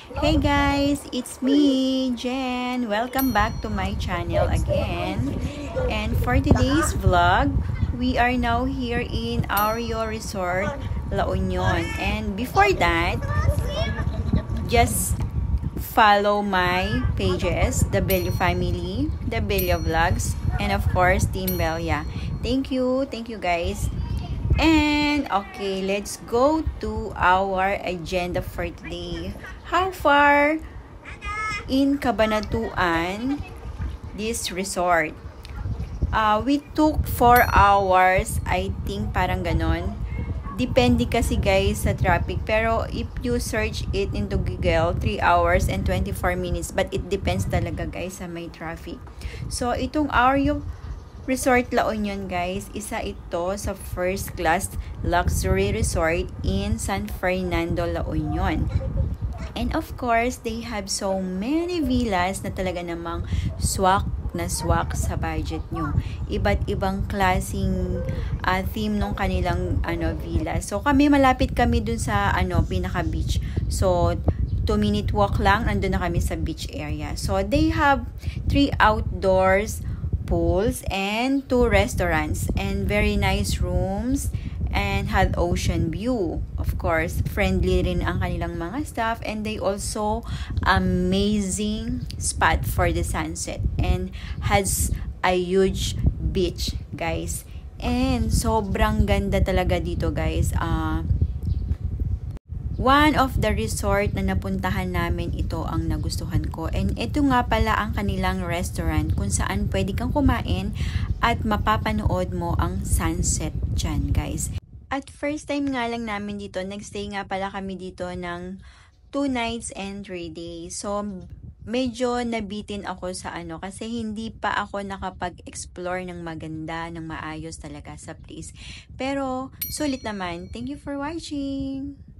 Hey guys, it's me, Jen. Welcome back to my channel again. And for today's vlog, we are now here in Ario Resort, La Union. And before that, just follow my pages, The Bello Family, The Bello Vlogs, and of course, Team Belia. Thank you guys. And okay, let's go to our agenda for today. How far in Cabanatuan this resort? We took 4 hours, I think parang ganon. Depende kasi guys sa traffic. Pero if you search it into Google, 3 hours and 24 minutes. But it depends talaga guys sa may traffic. So itong Ario Resort La Union guys, isa ito sa first class luxury resort in San Fernando, La Union. And of course, they have so many villas na talaga namang swak na swak sa budget nyo. Iba't ibang klaseng theme nung kanilang villa. So kami, malapit kami dun sa pinaka beach. So 2-minute walk lang, nandun na kami sa beach area. So they have 3 outdoors pools and 2 restaurants and very nice rooms and had ocean view. Of course, friendly rin ang kanilang mga staff, and they also amazing spot for the sunset and has a huge beach guys. And sobrang ganda talaga dito guys. One of the resort na napuntahan namin, ito ang nagustuhan ko. And ito nga pala ang kanilang restaurant kung saan pwede kang kumain at mapapanood mo ang sunset dyan, guys. At first time nga lang namin dito, nagstay nga pala kami dito ng 2 nights and 3 days. So, medyo nabitin ako sa kasi hindi pa ako nakapag-explore ng maganda, ng maayos talaga sa place. Pero, sulit naman. Thank you for watching!